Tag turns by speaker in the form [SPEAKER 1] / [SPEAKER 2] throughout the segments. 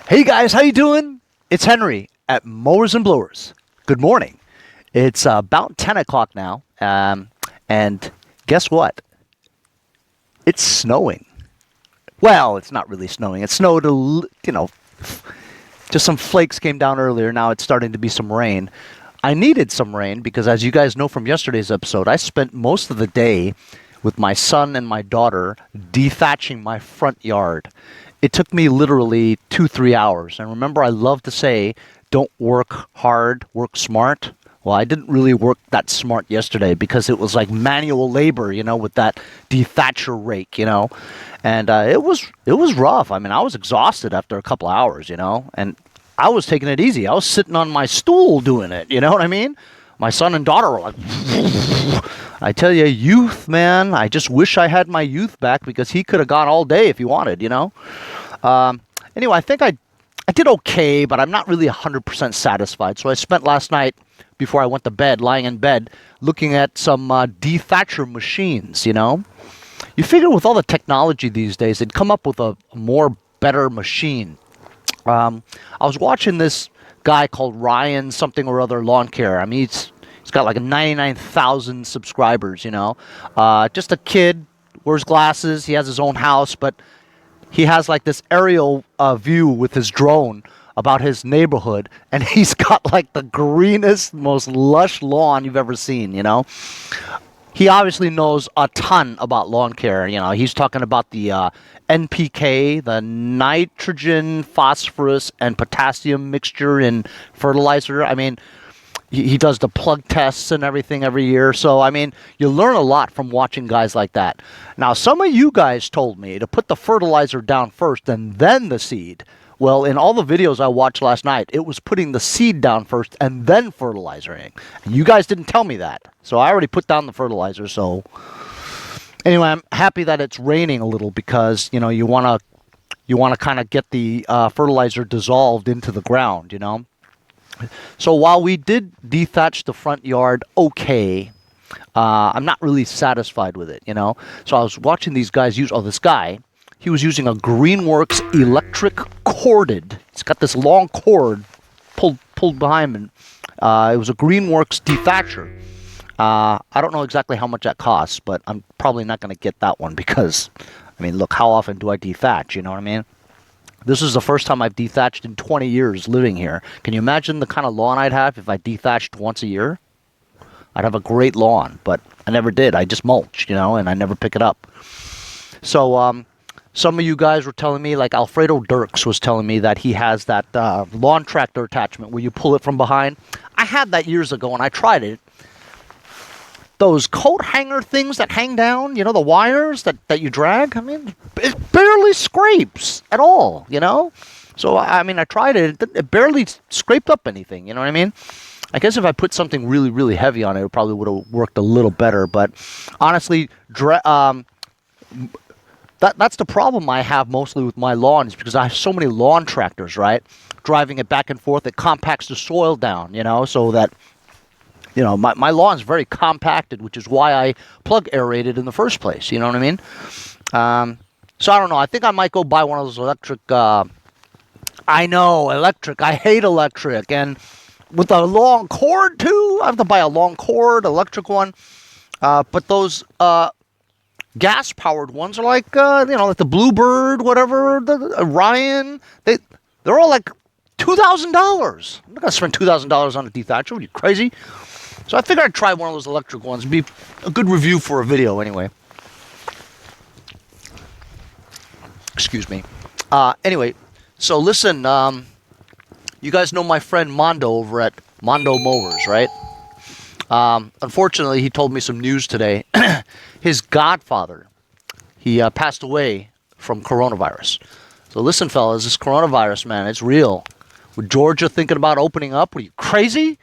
[SPEAKER 1] Hey guys, how you doing? It's Henry at Mowers and Blowers. Good morning. It's about 10 o'clock now, and guess what? It's snowing. Well, it's not really snowing. It snowed, just some flakes came down earlier. Now it's starting to be some rain. I needed some rain because, as you guys know from yesterday's episode, I spent most of the day with my son and my daughter dethatching my front yard. It took me literally 2-3 hours. And remember, I love to say, don't work hard, work smart. Well, I didn't really work that smart yesterday because it was like manual labor, with that dethatcher rake, And it was rough. I mean, I was exhausted after a couple hours, and I was taking it easy. I was sitting on my stool doing it, you know what I mean? My son and daughter were like, I tell you, youth, man, I just wish I had my youth back because he could have gone all day if he wanted, Anyway, I think I did okay, but I'm not really 100% satisfied. So I spent last night, before I went to bed, lying in bed, looking at some dethatcher machines, You figure with all the technology these days, they'd come up with a more better machine. I was watching this guy called Ryan something or other lawn care. I mean, he's got like 99,000 subscribers, Just a kid, wears glasses, he has his own house, but he has like this aerial view with his drone about his neighborhood, and he's got like the greenest, most lush lawn you've ever seen, He obviously knows a ton about lawn care, He's talking about the NPK, the nitrogen, phosphorus, and potassium mixture in fertilizer. I mean, he does the plug tests and everything every year. So, I mean, you learn a lot from watching guys like that. Now, some of you guys told me to put the fertilizer down first and then the seed. Well, in all the videos I watched last night, it was putting the seed down first and then fertilizing. And you guys didn't tell me that. So I already put down the fertilizer. So anyway, I'm happy that it's raining a little because, you want to kind of get the fertilizer dissolved into the ground, So while we did dethatch the front yard okay, I'm not really satisfied with it, So I was watching these guys use, this guy, he was using a Greenworks electric corded. It's got this long cord pulled behind him. It was a Greenworks dethatcher. I don't know exactly how much that costs, but I'm probably not going to get that one because, I mean, look, how often do I dethatch, you know what I mean? This is the first time I've dethatched in 20 years living here. Can you imagine the kind of lawn I'd have if I dethatched once a year? I'd have a great lawn, but I never did. I just mulch, and I never pick it up. So, some of you guys were telling me, like Alfredo Dirks was telling me that he has that lawn tractor attachment where you pull it from behind. I had that years ago and I tried it. Those coat hanger things that hang down, the wires that you drag, I mean, it barely scrapes at all, So, I mean, I tried it. It barely scraped up anything, you know what I mean? I guess if I put something really, really heavy on it, it probably would have worked a little better. But honestly, that's the problem I have mostly with my lawn is because I have so many lawn tractors, right? Driving it back and forth, it compacts the soil down, so that, my lawn's very compacted, which is why I plug aerated in the first place, you know what I mean? So I don't know. I think I might go buy one of those electric, I know, electric. I hate electric. And with a long cord, too. I have to buy a long cord, electric one. But those gas-powered ones are like, like the Bluebird, whatever, the Orion. They're all like $2,000. I'm not going to spend $2,000 on a dethatcher. Are you crazy? So I figured I'd try one of those electric ones. It'd be a good review for a video anyway. Excuse me. Anyway, so listen, you guys know my friend Mondo over at Mondo Mowers, right? Unfortunately, he told me some news today. His godfather, he passed away from coronavirus. So listen, fellas, this coronavirus, man, it's real. With Georgia thinking about opening up, are you crazy?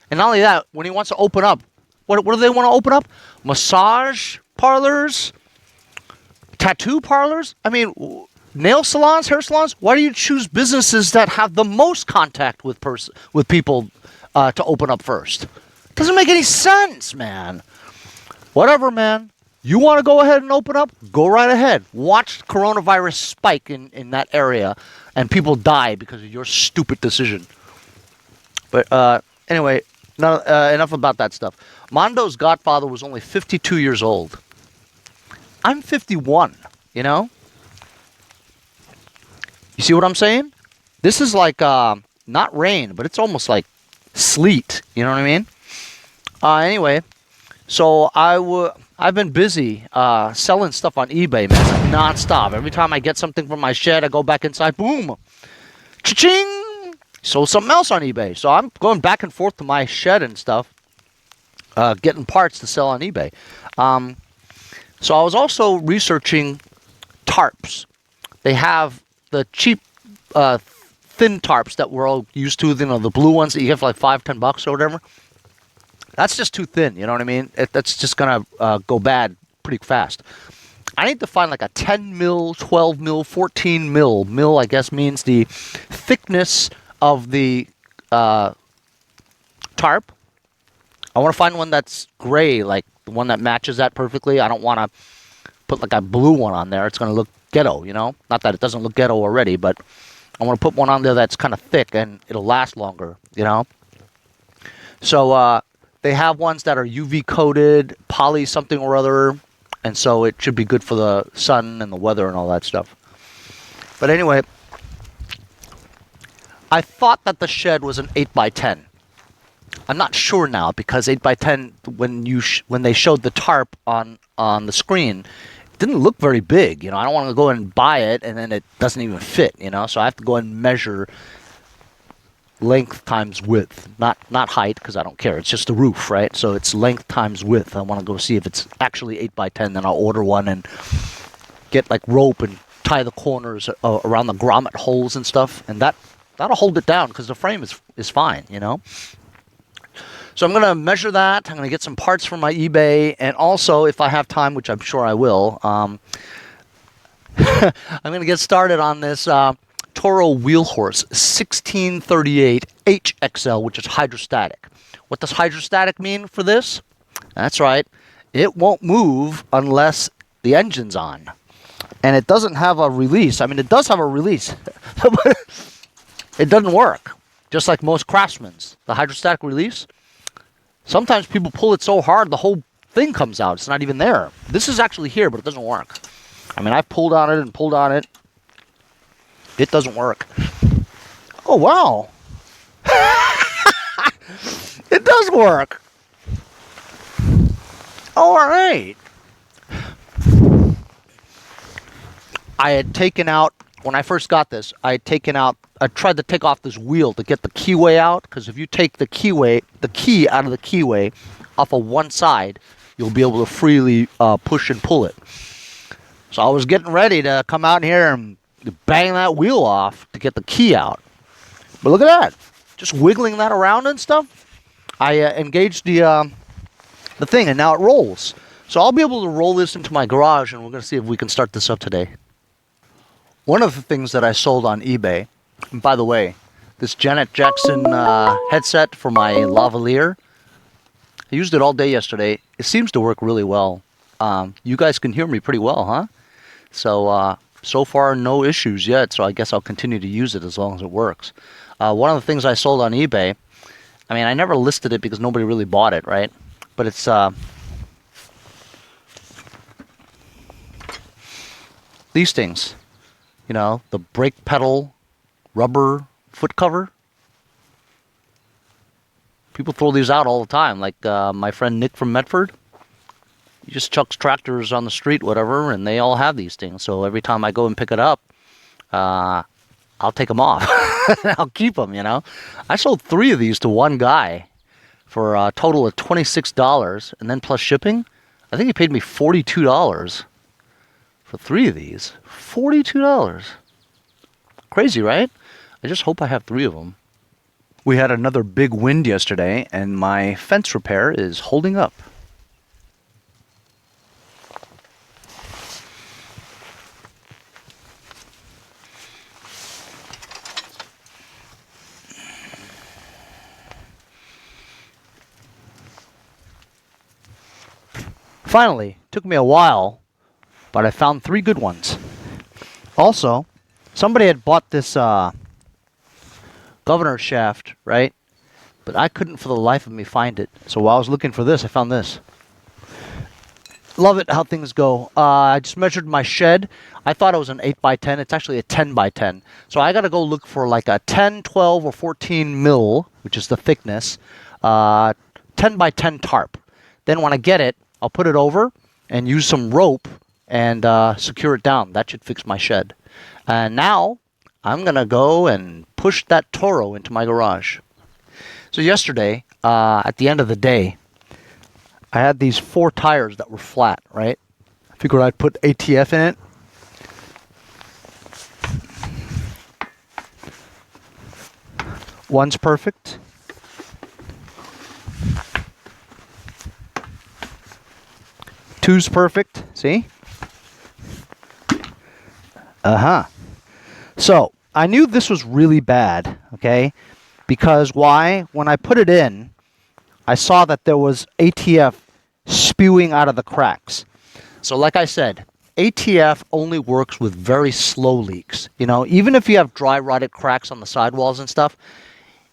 [SPEAKER 1] And not only that, when he wants to open up, what do they want to open up? Massage parlors? Tattoo parlors? I mean, nail salons, hair salons? Why do you choose businesses that have the most contact with people to open up first? Doesn't make any sense, man. Whatever, man. You want to go ahead and open up? Go right ahead. Watch coronavirus spike in that area and people die because of your stupid decision. But anyway, enough about that stuff. Mondo's godfather was only 52 years old. I'm 51, you know? You see what I'm saying? This is like, not rain, but it's almost like sleet. You know what I mean? Anyway, so I've been busy selling stuff on eBay, man, nonstop. Every time I get something from my shed, I go back inside, boom, cha-ching, sold something else on eBay. So I'm going back and forth to my shed and stuff, getting parts to sell on eBay. So I was also researching tarps. They have the cheap, thin tarps that we're all used to, you know, the blue ones that you get for like $5-10 or whatever. That's just too thin, you know what I mean? That's just going to go bad pretty fast. I need to find like a 10 mil, 12 mil, 14 mil. Mil, I guess, means the thickness of the tarp. I want to find one that's gray, like the one that matches that perfectly. I don't want to put like a blue one on there. It's going to look ghetto, you know? Not that it doesn't look ghetto already, but I want to put one on there that's kind of thick and it'll last longer, you know? So, they have ones that are UV coated, poly something or other, and so it should be good for the sun and the weather and all that stuff. But anyway, I thought that the shed was an 8x10. I'm not sure now because 8x10, when they showed the tarp on the screen, it didn't look very big. You know, I don't want to go and buy it and then it doesn't even fit. You know, so I have to go and measure length times width, not height, because I don't care. It's just the roof, right? So it's length times width. I want to go see if it's actually 8x10. Then I'll order one and get like rope and tie the corners around the grommet holes and stuff, and that'll hold it down because the frame is fine, you know. So I'm gonna measure that. I'm gonna get some parts from my eBay, and also if I have time, which I'm sure I will, I'm gonna get started on this. Toro Wheelhorse 1638 HXL, which is hydrostatic. What does hydrostatic mean for this? That's right. It won't move unless the engine's on. And it doesn't have a release. I mean, it does have a release, but it doesn't work. Just like most Craftsman's. The hydrostatic release, sometimes people pull it so hard the whole thing comes out. It's not even there. This is actually here, but it doesn't work. I mean, I've pulled on it and pulled on it. It doesn't work. Oh, wow. It does work. All right. I had taken out, when I first got this, I tried to take off this wheel to get the keyway out, because if you take the key out of the keyway off of one side, you'll be able to freely push and pull it. So I was getting ready to come out here and bang that wheel off to get the key out. But look at that. Just wiggling that around and stuff. I engaged the thing, and now it rolls. So I'll be able to roll this into my garage, and we're going to see if we can start this up today. One of the things that I sold on eBay, and by the way, this Janet Jackson headset for my lavalier, I used it all day yesterday. It seems to work really well. You guys can hear me pretty well, huh? So far, no issues yet, so I guess I'll continue to use it as long as it works. One of the things I sold on eBay, I mean, I never listed it because nobody really bought it, right? But it's these things, you know, the brake pedal rubber foot cover. People throw these out all the time, like my friend Nick from Medford. He just chucks tractors on the street, whatever, and they all have these things. So every time I go and pick it up, I'll take them off. I'll keep them, you know. I sold 3 of these to one guy for a total of $26, and then plus shipping, I think he paid me $42 for 3 of these. $42. Crazy, right? I just hope I have 3 of them. We had another big wind yesterday, and my fence repair is holding up. Finally, Took me a while, but I found 3 good ones. Also, somebody had bought this governor shaft, right? But I couldn't for the life of me find it. So while I was looking for this, I found this. Love it how things go. I just measured my shed. I thought it was an 8x10. It's actually a 10x10. So I got to go look for like a 10, 12, or 14 mil, which is the thickness, 10x10 tarp. Then when I get it, I'll put it over and use some rope and secure it down. That should fix my shed. And now I'm going to go and push that Toro into my garage. So yesterday, at the end of the day, I had these 4 tires that were flat, right? I figured I'd put ATF in it. One's perfect. Two's perfect, see? So, I knew this was really bad, okay? Because why? When I put it in, I saw that there was ATF spewing out of the cracks. So like I said, ATF only works with very slow leaks. You know, even if you have dry rotted cracks on the sidewalls and stuff,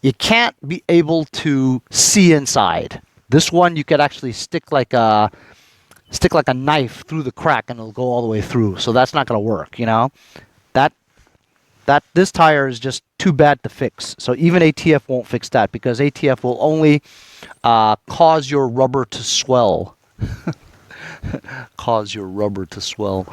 [SPEAKER 1] you can't be able to see inside. This one you could actually stick like a knife through the crack and it'll go all the way through. So that's not going to work, you know. This tire is just too bad to fix. So even ATF won't fix that because ATF will only cause your rubber to swell. Cause your rubber to swell.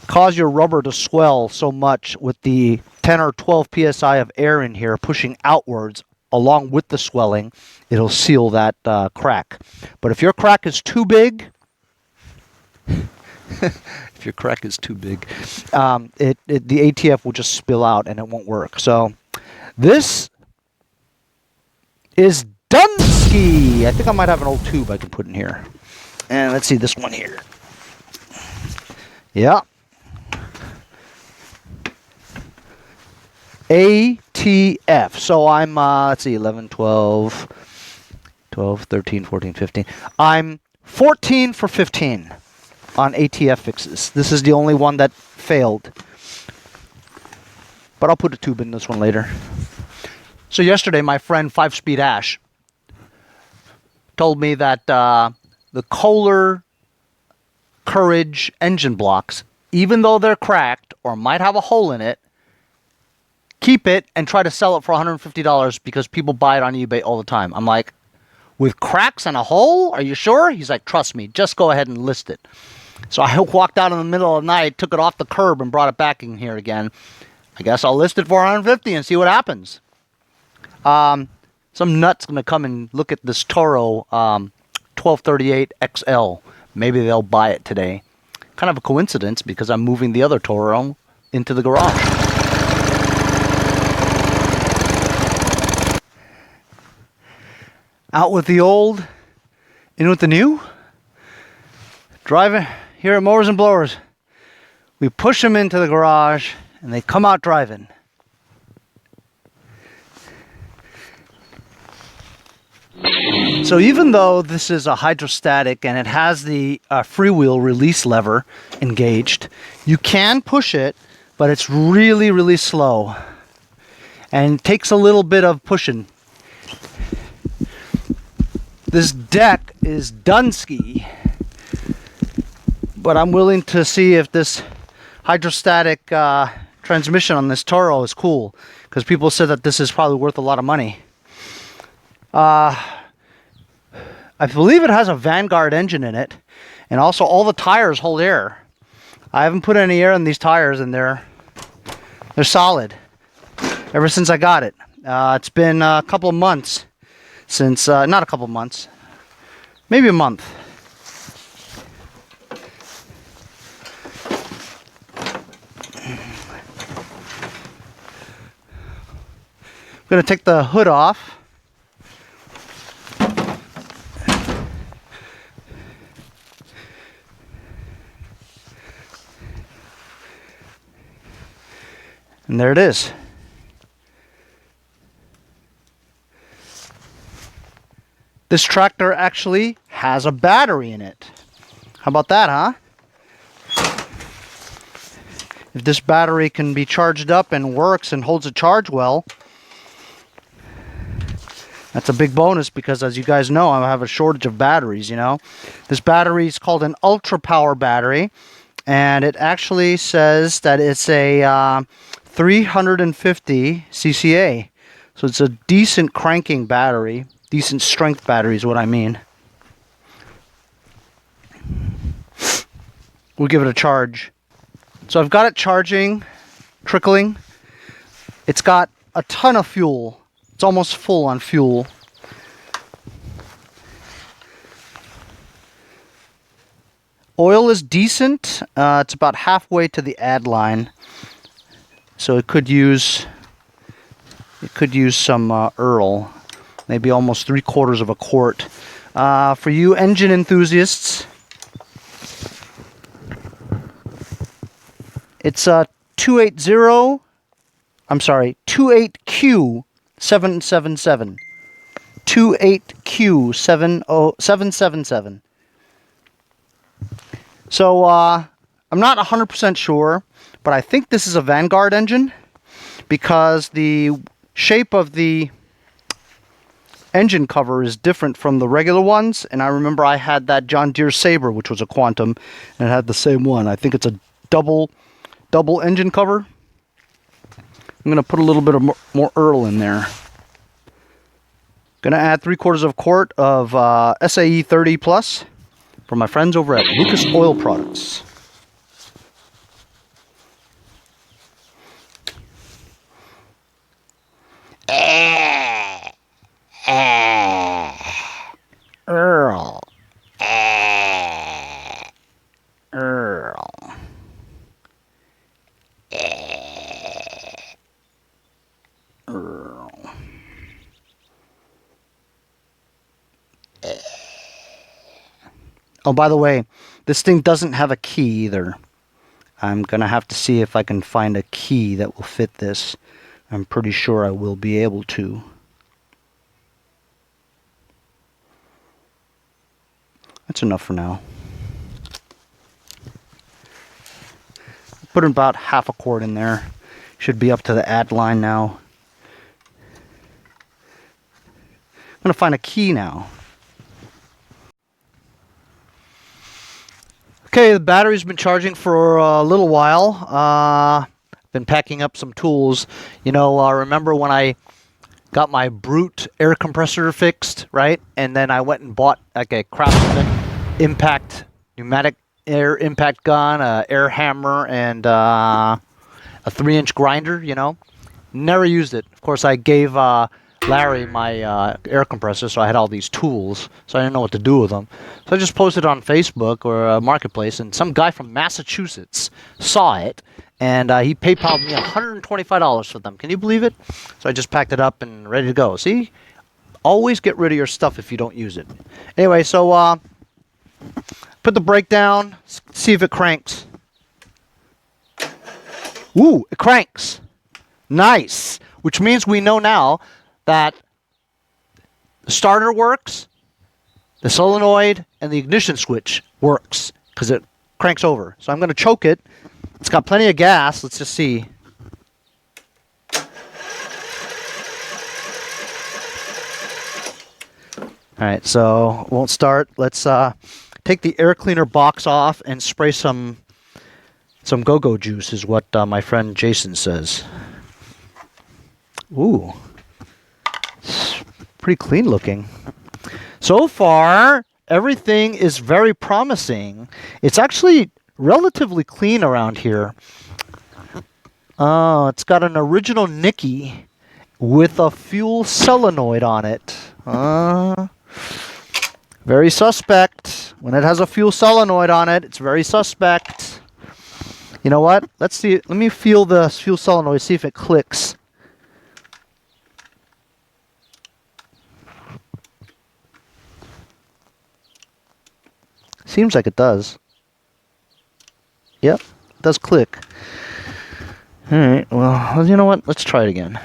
[SPEAKER 1] Cause your rubber to swell so much with the 10 or 12 psi of air in here pushing outwards along with the swelling, it'll seal that crack. But if your crack is too big, if your crack is too big, the ATF will just spill out and it won't work. So this is Dunsky. I think I might have an old tube I can put in here. And let's see this one here. Yeah. ATF. So I'm, let's see, 11, 12, 12, 13, 14, 15. I'm 14 for 15 on ATF fixes. This is the only one that failed. But I'll put a tube in this one later. So yesterday, my friend 5-Speed Ash told me that the Kohler Courage engine blocks, even though they're cracked or might have a hole in it, keep it and try to sell it for $150 because people buy it on eBay all the time. I'm like, with cracks and a hole? Are you sure? He's like, trust me, just go ahead and list it. So I walked out in the middle of the night, took it off the curb and brought it back in here again. I guess I'll list it for $150 and see what happens. Some nut's going to come and look at this Toro 1238 XL. Maybe they'll buy it today. Kind of a coincidence because I'm moving the other Toro into the garage. Out with the old, in with the new. Driving here at Mowers and Blowers. We push them into the garage and they come out driving. So even though this is a hydrostatic and it has the freewheel release lever engaged, you can push it, but it's really, really slow. And takes a little bit of pushing. This deck is Dunsky, but I'm willing to see if this hydrostatic transmission on this Toro is cool, because people said that this is probably worth a lot of money. I believe it has a Vanguard engine in it, and also all the tires hold air. I haven't put any air in these tires, and they're solid ever since I got it. It's been a couple of months since, not a couple of months, maybe a month. I'm going to take the hood off. And there it is. This tractor actually has a battery in it.
[SPEAKER 2] How about that, huh? If this battery can be charged up and works and holds a charge well, that's a big bonus because, as you guys know, I have a shortage of batteries, you know. This battery is called an ultra power battery, and it actually says that it's a 350 cca. So it's a decent cranking battery, decent strength battery is what I mean. We'll give it a charge. So I've got it charging, trickling. It's got a ton of fuel. It's almost full on fuel. Oil is decent. It's about halfway to the add line. So it could use some Earl, maybe almost 3/4 of a quart. For you engine enthusiasts, it's a 28Q777. 28Q777. So I'm not 100% sure, but I think this is a Vanguard engine because the shape of the engine cover is different from the regular ones, and I remember I had that John Deere Sabre, which was a Quantum, and it had the same one. I think it's a double engine cover. I'm going to put a little bit of more Earl in there. Going to add 3/4 of a quart of SAE 30 Plus from my friends over at Lucas Oil Products. Earl. Earl. Earl. Oh, by the way, this thing doesn't have a key either. I'm going to have to see if I can find a key that will fit this. I'm pretty sure I will be able to. That's enough for now. Put about half a quart in there. Should be up to the add line now. I'm going to find a key now. Okay, the battery's been charging for a little while. Been packing up some tools. You know, remember when I got my Brute air compressor fixed, right? And then I went and bought like a Craftsman impact, pneumatic air impact gun, air hammer, and a 3-inch grinder, you know? Never used it. Of course, I gave Larry my air compressor, so I had all these tools, so I didn't know what to do with them. So I just posted on Facebook or Marketplace, and some guy from Massachusetts saw it, and he PayPal'd me $125 for them. Can you believe it? So I just packed it up and ready to go. See? Always get rid of your stuff if you don't use it. Anyway, so put the brake down, see if it cranks. Ooh, it cranks. Nice. Which means we know now that the starter works, the solenoid, and the ignition switch works because it cranks over. So I'm going to choke it. It's got plenty of gas. Let's just see. Alright, so it won't start. Let's take the air cleaner box off and spray some go-go juice is what my friend Jason says. Ooh. It's pretty clean looking. So far, everything is very promising. It's actually relatively clean around here. Oh, it's got an original Nicky with a fuel solenoid on it. Very suspect. When it has a fuel solenoid on it, it's very suspect. You know what? Let's see. Let me feel the fuel solenoid, see if it clicks. Seems like it does. Yep, it does click. Alright, well, you know what? Let's try it again.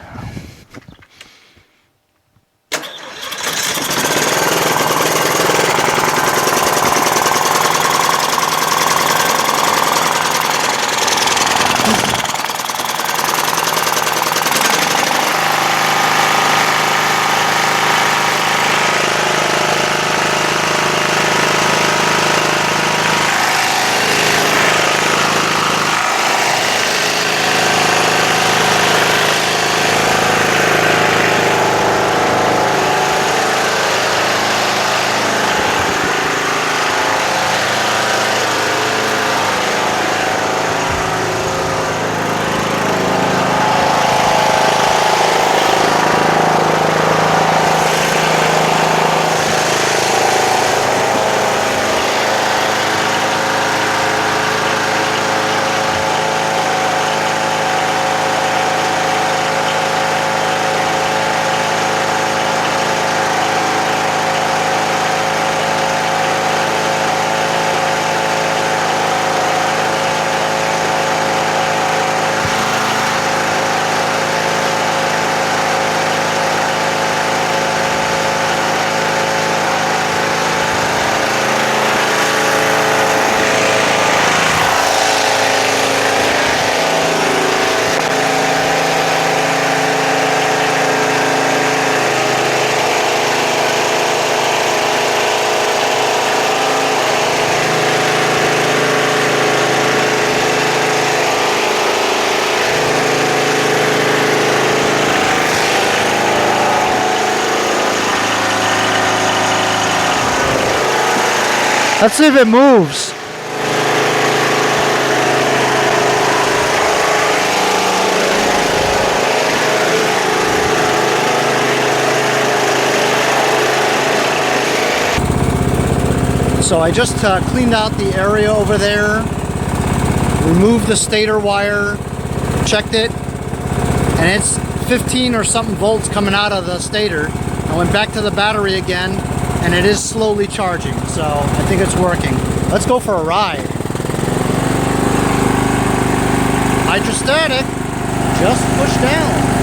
[SPEAKER 2] Let's see if it moves. So I just cleaned out the area over there, removed the stator wire, checked it, and it's 15 or something volts coming out of the stator. I went back to the battery again, and it is slowly charging, so I think it's working. Let's go for a ride. Hydrostatic, just push down.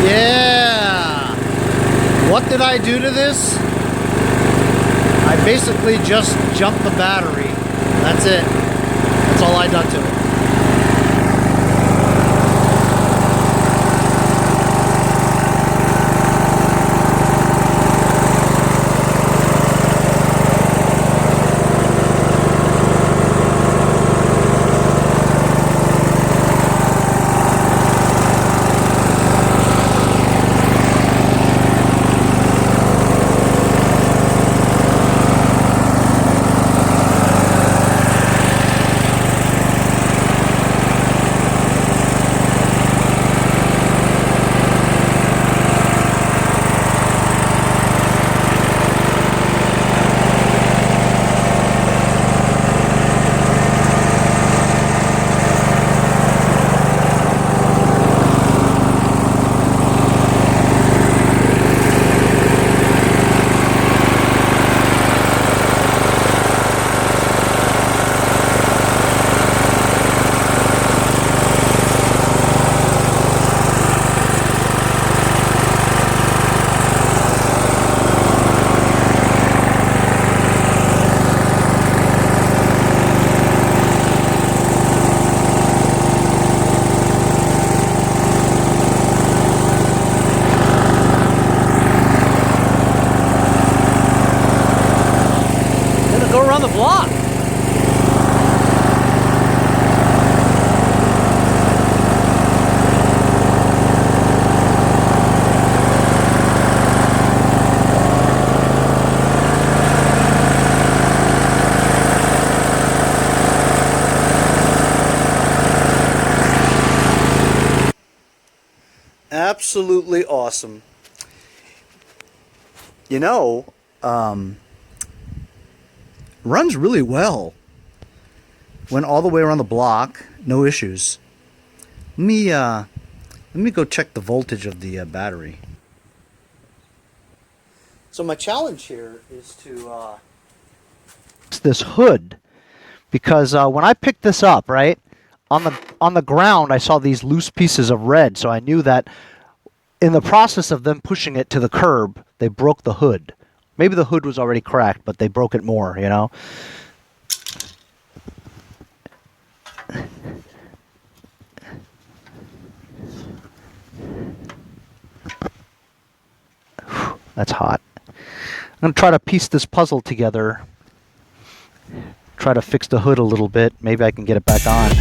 [SPEAKER 2] Yeah! What did I do to this? I basically just jumped the battery. That's it. That's all I done to it. Around the block. Absolutely awesome. You know, runs really well. Went all the way around the block, no issues. Let me go check the voltage of the battery. So my challenge here is to this hood, because when I picked this up, right, on the ground I saw these loose pieces of red, so I knew that in the process of them pushing it to the curb, they broke the hood. Maybe the hood was already cracked, but they broke it more, you know? That's hot. I'm going to try to piece this puzzle together. Try to fix the hood a little bit. Maybe I can get it back on.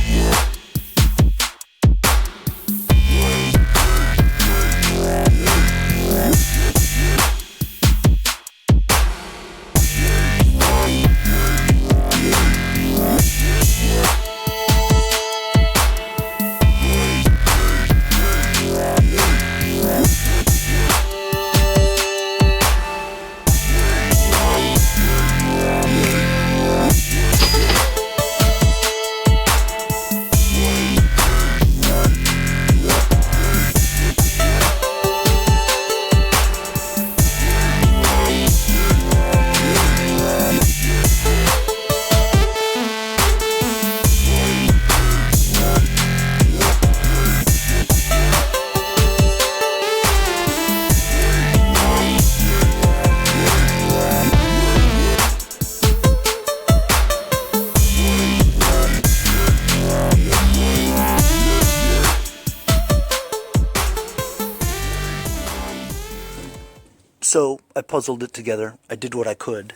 [SPEAKER 2] So I puzzled it together. I did what I could.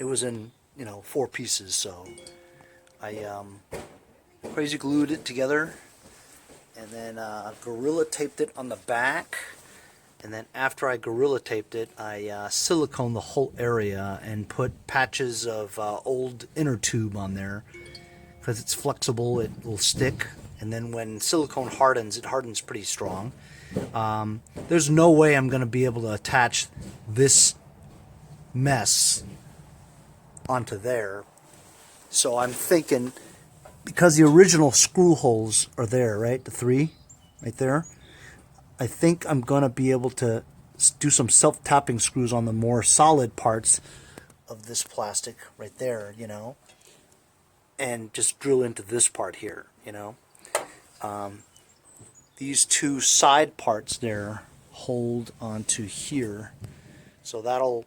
[SPEAKER 2] it was in, 4 pieces, so I crazy glued it together, and then Gorilla taped it on the back, and then after I Gorilla taped it, I siliconed the whole area and put patches of old inner tube on there, because it's flexible, it will stick, and then when silicone hardens, it hardens pretty strong. There's no way I'm going to be able to attach this mess onto there, so I'm thinking, because the original screw holes are there, right, the 3 right there, I think I'm going to be able to do some self-tapping screws on the more solid parts of this plastic right there, and just drill into this part here, These 2 side parts there hold onto here, so that'll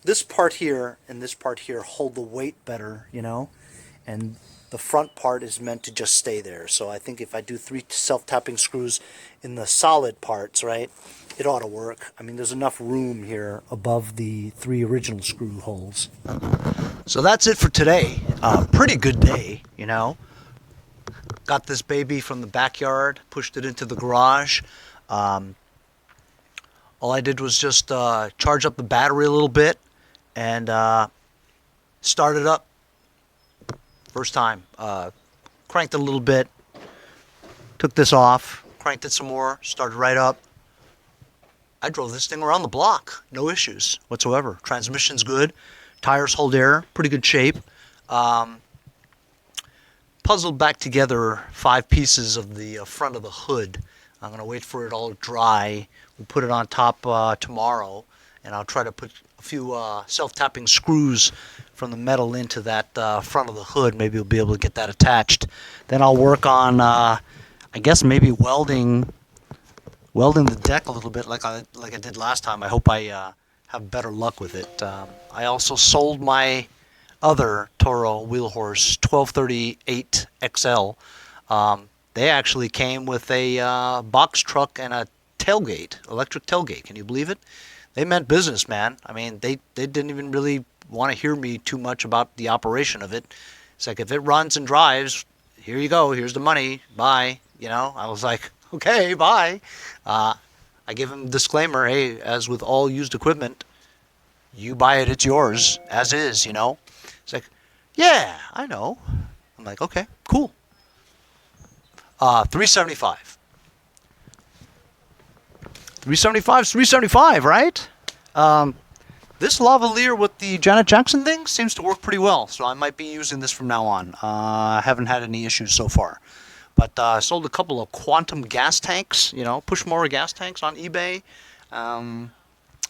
[SPEAKER 2] this part here and this part here hold the weight better, and the front part is meant to just stay there. So I think if I do 3 self-tapping screws in the solid parts, right, it ought to work. I mean, there's enough room here above the 3 original screw holes. So that's it for today. Pretty good day, Got this baby from the backyard, pushed it into the garage. All I did was just charge up the battery a little bit and start it up. First time. Cranked it a little bit, took this off, cranked it some more, started right up. I drove this thing around the block. No issues whatsoever. Transmission's good. Tires hold air. Pretty good shape. Puzzled back together 5 pieces of the front of the hood. I'm going to wait for it all to dry. We'll put it on top tomorrow, and I'll try to put a few self-tapping screws from the metal into that front of the hood. Maybe we'll be able to get that attached. Then I'll work on, I guess, maybe welding the deck a little bit like I did last time. I hope I have better luck with it. I also sold my other Toro Wheelhorse 1238 XL. They actually came with a box truck and a tailgate, electric tailgate. Can you believe it? They meant business, man. I mean, they didn't even really want to hear me too much about the operation of it. It's like, if it runs and drives, here you go. Here's the money. Bye. I was like, okay, bye. I give him a disclaimer, hey, as with all used equipment, you buy it, it's yours, as is, It's like, yeah, I know. I'm like, okay, cool. 375. 375 is 375, right? This lavalier with the Janet Jackson thing seems to work pretty well, so I might be using this from now on. I haven't had any issues so far. But I sold a couple of quantum gas tanks, push-mower gas tanks on eBay. And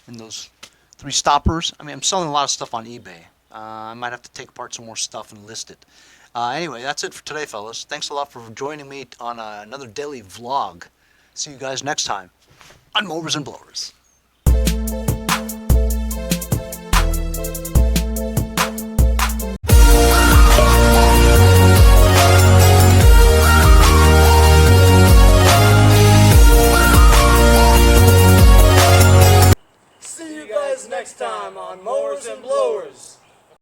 [SPEAKER 2] those 3 stoppers. I mean, I'm selling a lot of stuff on eBay. I might have to take apart some more stuff and list it. Anyway, that's it for today, fellas. Thanks a lot for joining me on another daily vlog. See you guys next time on Mowers and Blowers.